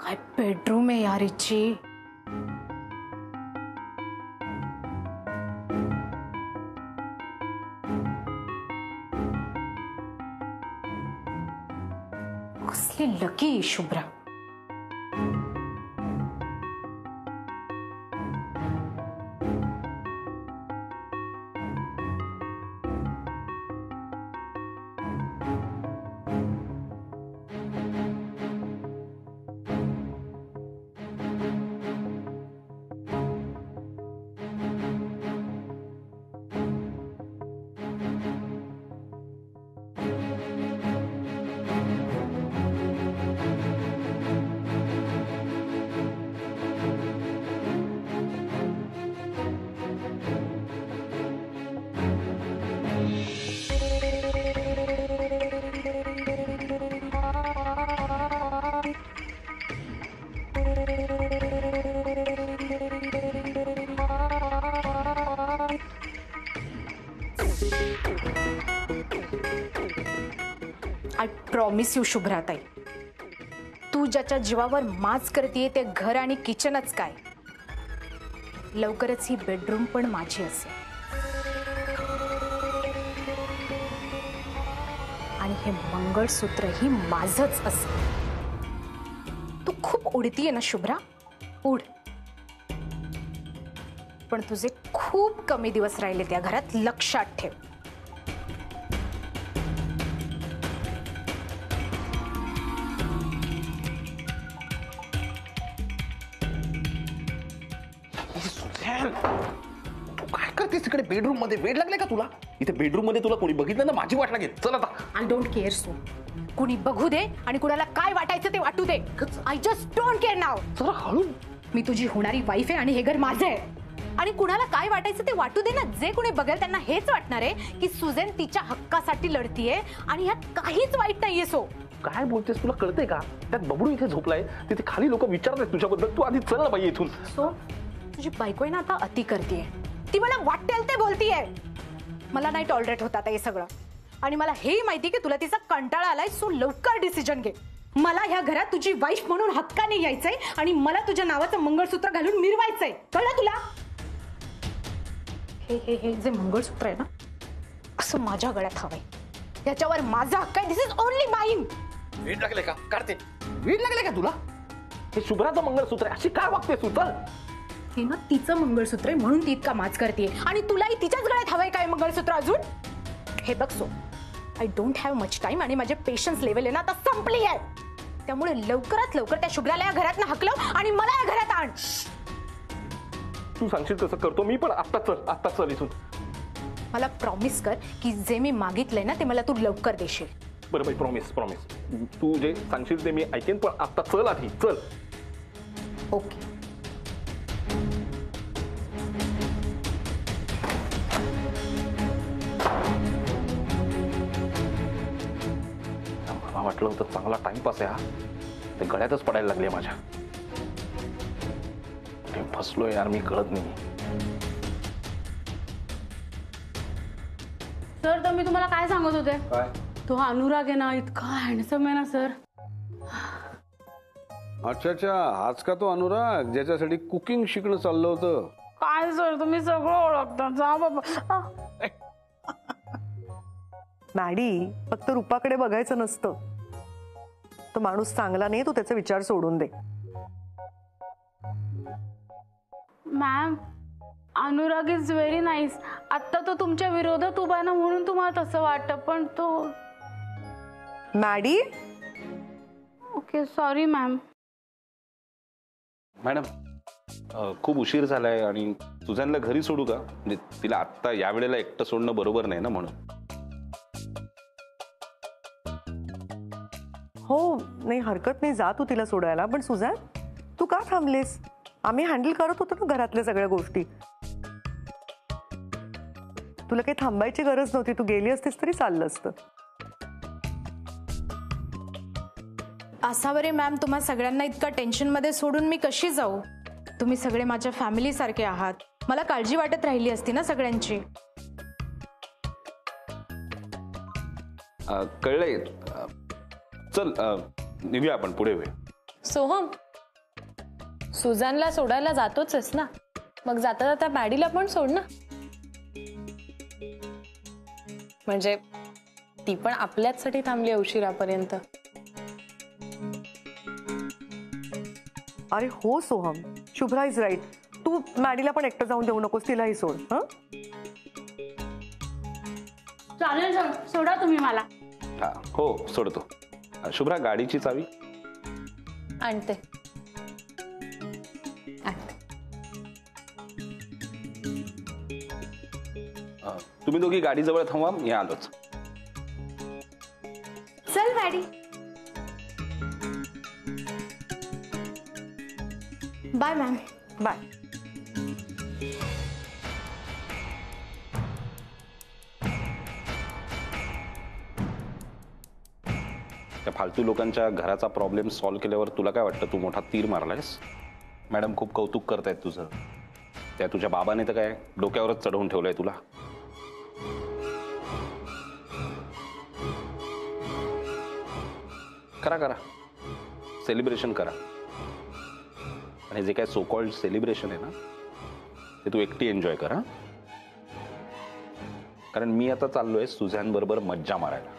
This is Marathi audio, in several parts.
काय बेडरूम आहे यार हिची. कसली lucky Shubhra. I promise you शुभ्राताई, तू ज्याच्या जीवावर माज करतेय ते घर आणि किचनच काय, लवकरच ही बेडरूम पण माझी असेल. आणि हे मंगळसूत्रही माझंच असेल. तू खूप उडतीये ना शुभ्रा, उड. पण तुझे खूप कमी दिवस राहिले त्या घरात, लक्षात ठेव. तू काय करतेस तिकडे बेडरूम मध्ये? वेड लागलाय का तुला? इथे बेडरूम मध्ये तुला कोणी बघितलं ना माझी वाट लागेल. चल आता. I don't care so. कुणी बघू दे आणि कुणाला काय वाटायचं ते वाटू दे. आय जस्ट डोंट केअर नाव. जरा हळू. मी तुझी होणारी वाईफ आहे आणि हे घर माझं आहे. आणि कुणाला काय वाटायचं ते वाटू दे ना. जे कोणी बघेल त्यांना हेच वाटणार आहे की सुजेन तिच्या हक्कासाठी लढतीये आणि ह्यात काहीच वाईट नाहीये. सो काय बोलतेस? तुला कळतंय का? त्यात बबडू इथे झोपलाय, तिथे खाली लोक विचारतात तुझ्याबद्दल. तू आधी चल ना बाई इथून. सो तुझी बायको आहे ना आता अति करतीये. ती मला वाटेल ते बोलतीये. मला नाही टॉलरेट होत आता हे सगळं. आणि मला हेही माहिती की तुला तिचा कंटाळा आलाय. सो लवकर डिसिजन घे. मला ह्या घरात तुझी वाईफ म्हणून हक्काने यायचंय आणि मला तुझ्या नावाचं मंगळसूत्र घालून मिरवायचंय. कळलं तुला? हे हे हे जे मंगळसूत्र आहे ना, असं माझ्या गळ्यात हवंय. त्याच्यावर माझा हक्क आहे. दिस इज ओनली माइन. वेड लागले का? काढते. वेड लागले का तुला? हे शुभ्राचं मंगळसूत्र आहे, अशी काय वागतेस तू? चल. हे ना तिचं मंगळसूत्र आहे म्हणून ती इतका माज करतेय. आणि तुलाही तिच्याच गळ्यात हवंय काय मंगळसूत्र अजून? हे बघ so, I don't have much time आणि माझे पेशन्स लेवल आहे ना आता संपली आहे. त्यामुळे लवकरात लवकर त्या शुभ्राला या घरात हकलव आणि मला या घरात आण. तू सांगशील तसं करतो मी. पण आत्ता चल इथून. मला प्रॉमिस कर की जे मी मागितलंय ना ते मला तू लवकर देशील. बरं बाई, प्रॉमिस. तू जे सांगशील ते मी ऐकेन. पण आत्ता चल आधी. चल. ओके. मला वाटलं होतं चांगला टाइमपास आहे हा. ते गळ्यातच पडायला लागले माझ्या. ते फसलोय यार मी, कळत नाही. सर तर मी तुम्हाला काय सांगत होते? काय? तो हा अनुराग आहे ना, इतका हँडसम आहे ना सर. अच्छा, हाच का तो अनुराग ज्याच्यासाठी कुकिंग शिकणं चाललं होतं? काय सर, तुम्ही सगळं ओळखता. जा बाबा. मॅडी, फक्त रूपाकडे बघायचं नसतं. तो माणूस चांगला नाही, तू त्याचा विचार सोडून दे. Ma'am, Anurag is very nice. आता तो तुमच्या विरोधात उभा ना म्हणून तुम्हाला तसं वाटतं. पण तो Maddy. Okay, sorry ma'am. Madam, खूप उशीर झालाय आणि सुझॅनला घरी सोडू का? म्हणजे तिला आत्ता या वेळेला एकटं सोडणं बरोबर नाही ना म्हणून. हो, नाही हरकत नाही, जा तू तिला सोडायला. पण सुझॅन, तू का थांबलीस? आम्ही हँडल करत होतो ना घरातल्या सगळ्या गोष्टी. तुला काही थांबायची गरज नव्हती. तू गेली असतीस तरी चाललं असतं. असावरे मॅम, तुम्हा सगळ्यांना इतका टेन्शन मध्ये सोडून मी कशी जाऊ? तुम्ही सगळे माझ्या फॅमिली सारखे आहात. मला काळजी वाटत राहिली असती ना सगळ्यांची. कळलंय. चल निघूया आपण, पुढे. सोहम, सुजानला सोडायला जातोच आहेस ना, मग जाता जाता मॅडीला पण सोड ना. म्हणजे ती पण आपल्याचसाठी थांबली उशिरापर्यंत. अरे हो सोहम, शुभ्रा इज राईट. तू मॅडीला पण एकटं जाऊन देऊ नकोस, तिलाही सोड. हं? चालेल सर, सोडा तुम्ही मला. हा हो सोडतो. शुभ्रा गाडीची चावी. आणते आणते. तुम्ही दोघी गाडीजवळ थांबा, मी आलोच. चल मॅडी. Bye ma'am. बाय. त्या फालतू लोकांच्या घराचा प्रॉब्लेम सॉल्व्ह केल्यावर तुला काय वाटतं तू मोठा तीर मारलायस? मॅडम खूप कौतुक करतायत तुझं. त्या तुझ्या बाबाने तर काय डोक्यावरच चढवून ठेवलंय तुला. करा करा, सेलिब्रेशन करा. आणि जे काय सो कॉल्ड सेलिब्रेशन आहे ना, ते तू एकटी एन्जॉय कर. हा, कारण मी आता चाललोय सुझॅन बरोबर मज्जा मारायला.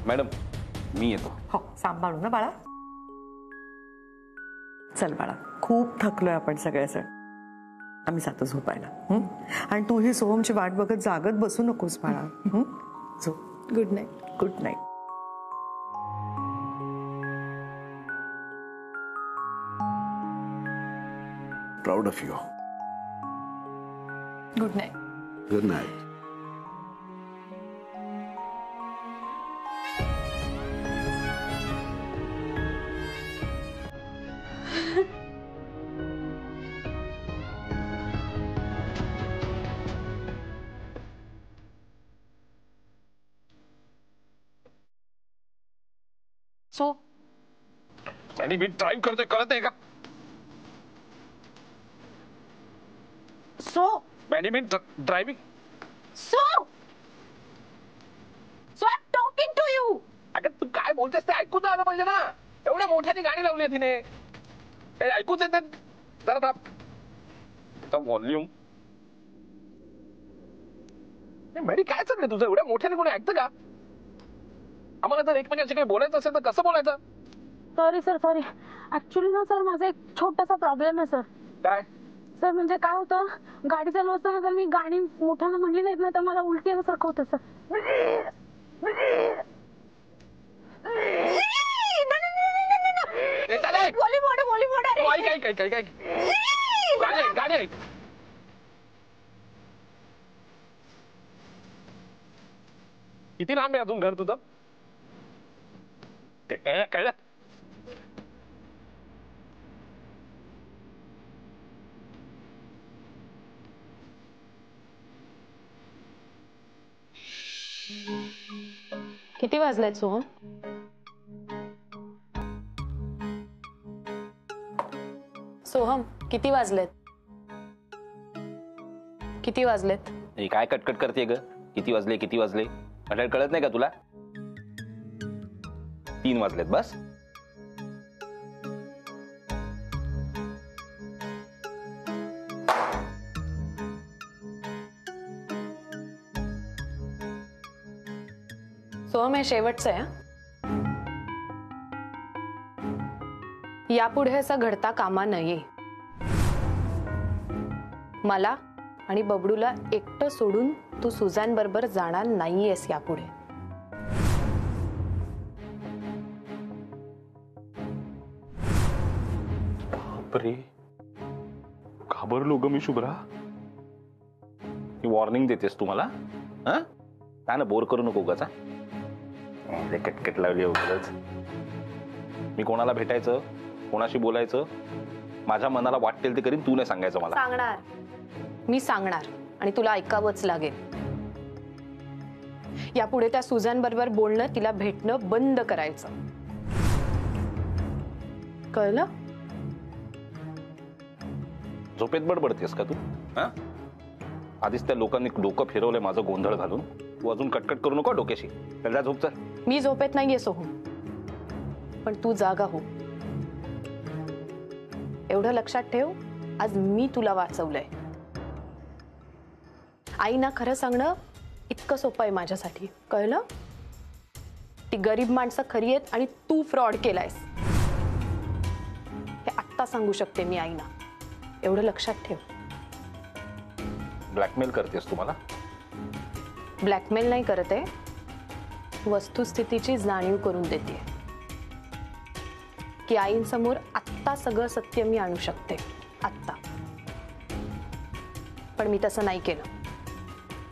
मॅडम मी येतो. हो, सांभाळू ना बाळा. चल बाळा, खूप थकलोय आपण सगळेजण. आम्ही जातो झोपायला. आणि तू ही सोहमची वाट बघत जागत बसू नकोस बाळा. झोप. Good night. Good night. Proud of you. Good night. Good night. So आणि मी ड्राईव्ह करतोय, कळत नाही का? सो आणि मी driving. So so I am talking to you. अगं तू काय बोलतेस ते ऐकून आलं पाहिजे ना. एवढ्या मोठ्याने गाणी लावली आहे तिने, काही ऐकूच येत नाही. जरा थांब. व्हॉल्यूम. मॅडी काय चाललंय तुझं? एवढ्या मोठ्याने कोणी ऐकतं का? आम्हाला जर एकमेकांशी काही बोलायचं असेल तर कसं बोलायचं? Sorry sir, sorry. ऍक्च्युली ना सर, माझा एक छोटासा प्रॉब्लेम आहे सर. काय? सर म्हणजे काय होतं, गाडी चालवताना जर मी गाणी मोठ्यानं म्हणली नाहीत ना, तर मला उलटी आल्यासारखं होतं सर. गाडी ऐक. किती लांब आहे अजून घर तुझं? कळलं? किती वाजलेत सोहम? सोहम किती वाजलेत? किती वाजलेत? हे काय कटकट करते ग? किती वाजले किती वाजले म्हटलं कळत नाही का तुला? 3 वाजलेत बस. सोहम हे शेवटचं आहे. यापुढे असं घडता कामा नये. मला आणि बबडूला एकटं सोडून तू सुझॅन बरोबर जाणार नाहीयेस यापुढे. बापरे, घाबरलो ग मी शुभ्रा. ही वॉर्निंग देतेस तू मला? हा काय ना, बोर करू नको उगाच. कटकट लावली उगाच. मी कोणाला भेटायचं, कोणाशी बोलायचं, माझ्या मनाला वाटेल ते करीन. तू नाही सांगायचं मला. सांगणार मी, सांगणार आणि तुला ऐकावंच लागेल. यापुढे त्या सुझॅन बरोबर बोलणं, तिला भेटणं बंद करायचं. कळलं? झोपेत बडबडतेस का तू? हा आधीच त्या लोकांनी डोकं फिरवलंय माझं गोंधळ घालून. तू अजून कटकट करू नको डोक्याशी. त्याला झोप चल. मी झोपेत नाहीये सोहम, पण तू जागा हो. एवढं लक्षात ठेव, आज मी तुला वाचवलंय. आईना खरं सांगणं इतकं सोपं आहे माझ्यासाठी, कळलं? ती गरीब माणसं खरी आहेत आणि तू फ्रॉड केलायस हे आत्ता सांगू शकते मी आईना. एवढं लक्षात ठेव. ब्लॅकमेल करतेस तुम्हाला? ब्लॅकमेल नाही करत आहे, वस्तुस्थितीची जाणीव करून देते की आईंसमोर आत्ता सगळं सत्य मी आणू शकते. आत्ता. पण मी तसं नाही केलं.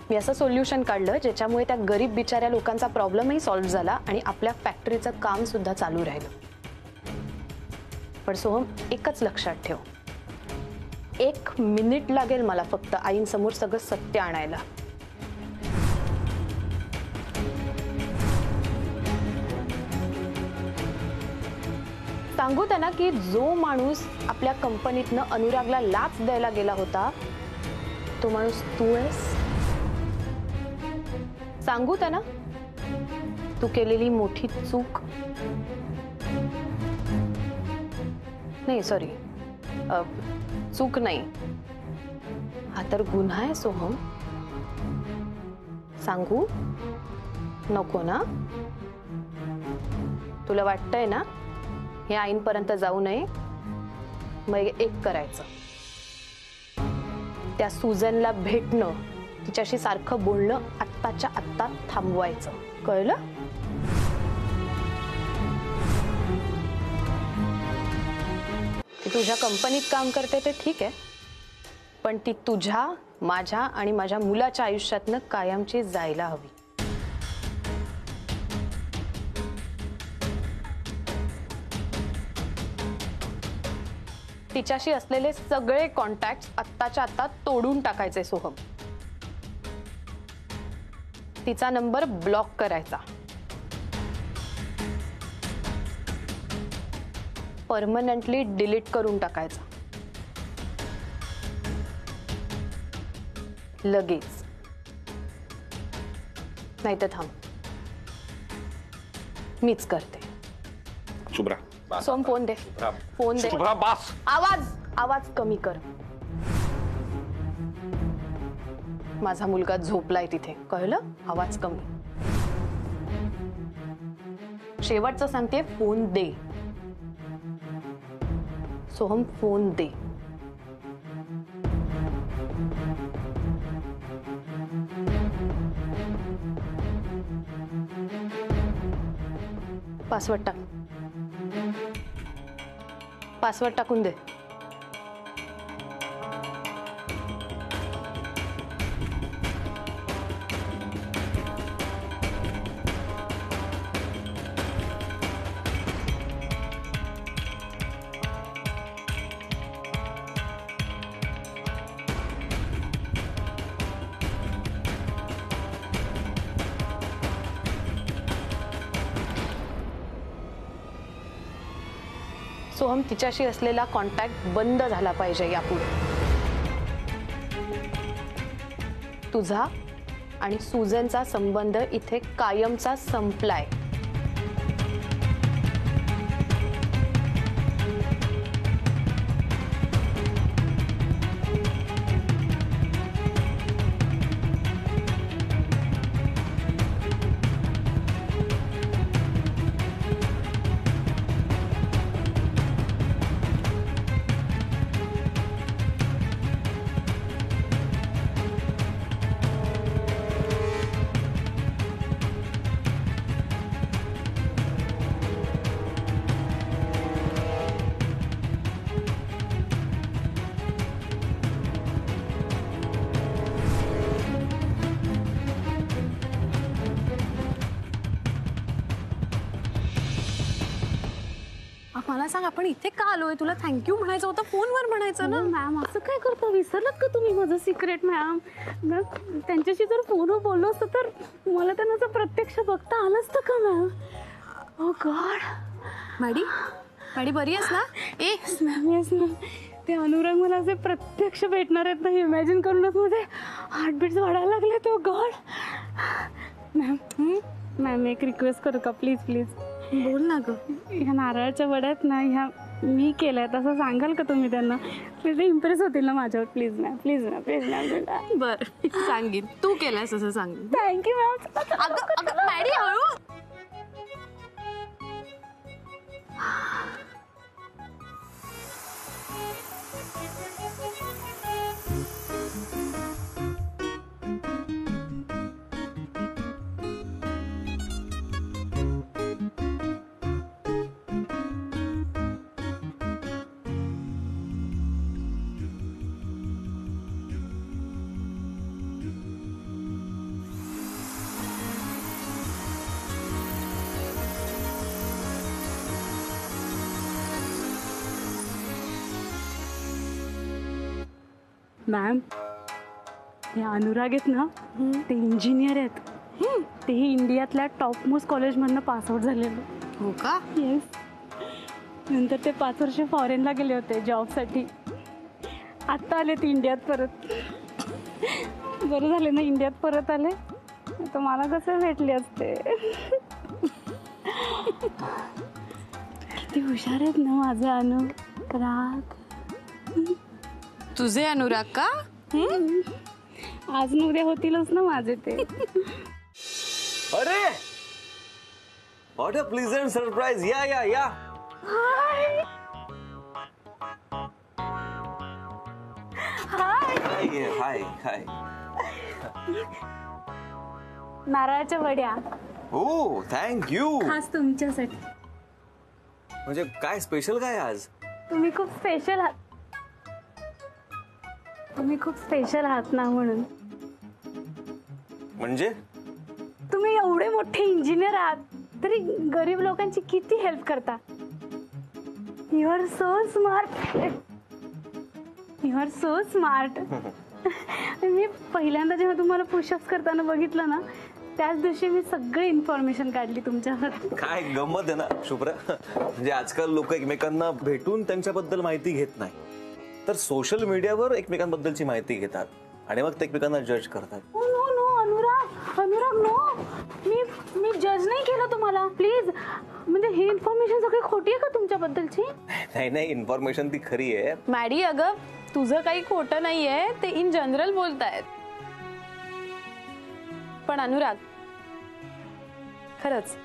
मी असं सोल्युशन काढलं ज्याच्यामुळे त्या गरीब बिचाऱ्या लोकांचा प्रॉब्लेमही सॉल्व्ह झाला आणि आपल्या फॅक्टरीचं काम सुद्धा चालू राहिलं. पण सोहम, एकच लक्षात ठेव, 1 मिनिट लागेल मला फक्त आईंसमोर सगळं सत्य आणायला. सांगू त्यांना की जो माणूस आपल्या कंपनीतनं अनुरागला लाच द्यायला गेला होता तो माणूस तू आहेस. सांगू त्यांना तू केलेली मोठी चूक, नाही सॉरी, चूक नाही, हा तर गुन्हा आहे सोहम. सांगू नको ना? तुला वाटतंय ना हे आईंपर्यंत जाऊ नये? मग एक करायचं, त्या सुजनला भेटणं, तिच्याशी सारखं बोलणं आत्ताच्या आत्ता थांबवायचं, कळलं? ती तुझ्या कंपनीत काम करते ते ठीक आहे, पण ती तुझ्या, माझ्या आणि माझ्या मुलाच्या आयुष्यातनं कायमची जायला हवी. तिच्याशी असलेले सगळे कॉन्टॅक्ट आत्ताच्या आत्ता तोडून टाकायचे सोहम. तिचा नंबर ब्लॉक करायचा, परमनंटली डिलीट करून टाकायचा लगेच. नाही तर थांब, मीच करते. शुभ्रा, सोम फोन दे, फोन दे. शुभ्रा बास. आवाज कमी कर. माझा मुलगा झोपलाय तिथे, कळलं? आवाज कमी. शेवटचं सांगते, फोन दे सोहम, फोन दे. पासवर्ड टाक. पासवर्ड टाकून दे. सोहम, तिच्याशी असलेला कॉन्टॅक्ट बंद झाला पाहिजे यापुढे. तुझा आणि सुजनचा संबंध इथे कायमचा संपलाय. मला सांग, आपण इथे का आलोय? तुला थँक्यू म्हणायचं होतं, फोनवर म्हणायचं ना. मॅम, असं काय करता? विसरलात का तुम्ही माझं सिक्रेट? मॅम, त्यांच्याशी जर फोनवर बोललो असतं तर मला त्यांना जर प्रत्यक्ष बघता आलं असतं का मॅम? ओ गॉड. मॅडी बरी आहेस ना? Yes ma'am, yes ma'am. ते अनुराग मला असे प्रत्यक्ष भेटणार आहेत ना, इमॅजिन करूनच मध्ये हार्टबीट्स वाढायला लागले तो गॉड. मॅम मॅम एक रिक्वेस्ट करू का प्लीज प्लीज. बोल ना ग. ह्या नारळाच्या वड्यात ना ह्या मी केल्यात असं सांगाल का तुम्ही त्यांना. प्लीज ते इम्प्रेस होतील ना माझ्यावर. Please ma'am please ma'am please ma'am. बर सांगेन. तू केलंयस असं सांगेन. Thank you ma'am. अगं मॅडी हळू. मॅम हे अनुराग आहेत ना ते इंजिनियर आहेत. तेही इंडियातल्या टॉप मोस्ट कॉलेजमधनं पासआउट झालेलं. हो का? येस. नंतर ते 5 वर्ष फॉरेनला गेले होते जॉबसाठी. आत्ता आले ते इंडियात परत. बरं झाले ना इंडियात परत आले. तर मला कसं भेटले असते. किती हुशार आहेत ना माझे अनुराग. तुझे अनुराग का? आज न उद्या होतीलच ना माझे ते. अरे व्हॉट अ प्लीजंट सरप्राइज. या या या. हाय हाय हाय. नारळाच्या वड्या हो थँक्यू. खास तुमच्यासाठी. म्हणजे काय स्पेशल काय आज? तुम्ही खूप स्पेशल आहात. तुम्ही खूप स्पेशल आहात ना म्हणून. म्हणजे तुम्ही एवढे मोठे इंजिनियर आहात तरी गरीब लोकांची किती हेल्प करता. You are so smart. You are so smart. मी पहिल्यांदा जेव्हा तुम्हाला पुशअप्स करताना बघितलं ना त्याच दिवशी मी सगळी इन्फॉर्मेशन काढली तुमच्यावर. काय गंमत आहे ना शुभ्रा. म्हणजे आजकाल लोक एकमेकांना भेटून त्यांच्याबद्दल माहिती घेत नाही तर सोशल मीडियावर एकमेकांबद्दलची माहिती घेतात आणि मग ते एकमेकांना जज करतात. No no Anurag Anurag no. मी जज नाही केलं तुम्हाला प्लीज. म्हणजे ही इन्फॉर्मेशन सगळी खोटी आहे का तुमच्याबद्दलची? नाही नाही इन्फॉर्मेशन ती खरी आहे. मॅडी अगं तुझं काही खोटं नाहीये. ते इन जनरल बोलतायत. पण अनुराग खरंच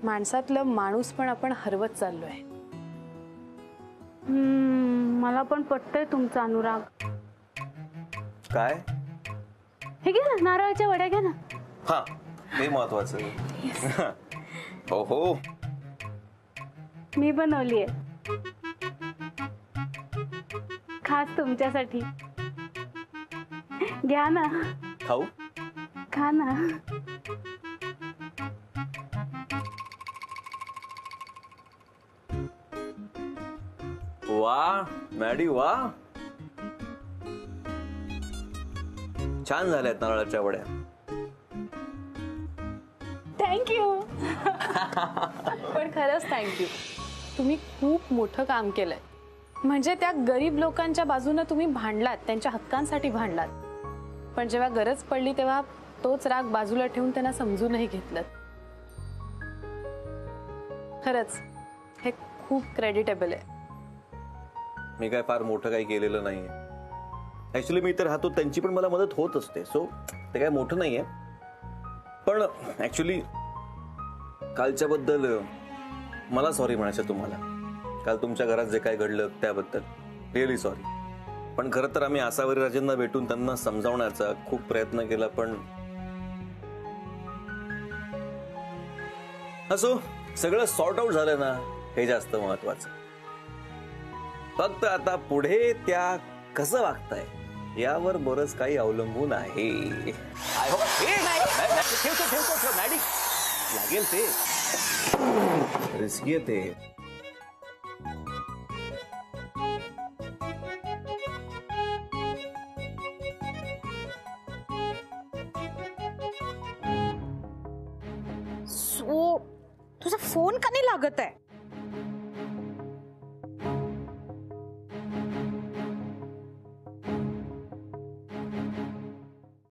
माणसातलं माणूस पण आपण हरवत चाललोय. मला पण पटतंय तुमचा अनुराग. काय? हे घ्या ना नारळाच्या वड्या घ्या ना. हा हे महत्वाचं. हो हो मी बनवलीये खास तुमच्यासाठी. घ्या ना. खाऊ. खा ना. वा मॅडी वा. छान झाल्यात नारळाच्या वड्या. थँक्यू. पण खरंच थँक्यू. तुम्ही खूप मोठं काम केलंय. म्हणजे त्या गरीब लोकांच्या बाजूने तुम्ही भांडलात. त्यांच्या हक्कांसाठी भांडलात. पण जेव्हा गरज पडली तेव्हा तोच राग बाजूला ठेवून त्यांना समजूनही घेतलं. खरंच हे खूप क्रेडिटेबल आहे. मी काय फार मोठं काही केलेलं नाहीये. ऍक्च्युली मी तर राहतो त्यांची पण मला मदत होत असते. सो ते काय मोठं नाहीये. पण ऍक्च्युली कालच्या बद्दल मला सॉरी म्हणायचं तुम्हाला. काल तुमच्या घरात जे काय घडलं त्याबद्दल रिअली सॉरी. पण खरं तर आम्ही आसावरी राजेंना भेटून त्यांना समजावण्याचा खूप प्रयत्न केला. पण असो सगळं सॉर्ट आउट झालं ना हे जास्त महत्वाचं. फक्त आता पुढे त्या कसं वागताय यावर बरंच काही अवलंबून आहे. मॅडी लागेल ते रिस्की आहे ते. सो तुझा फोन का नाही लागत आहे?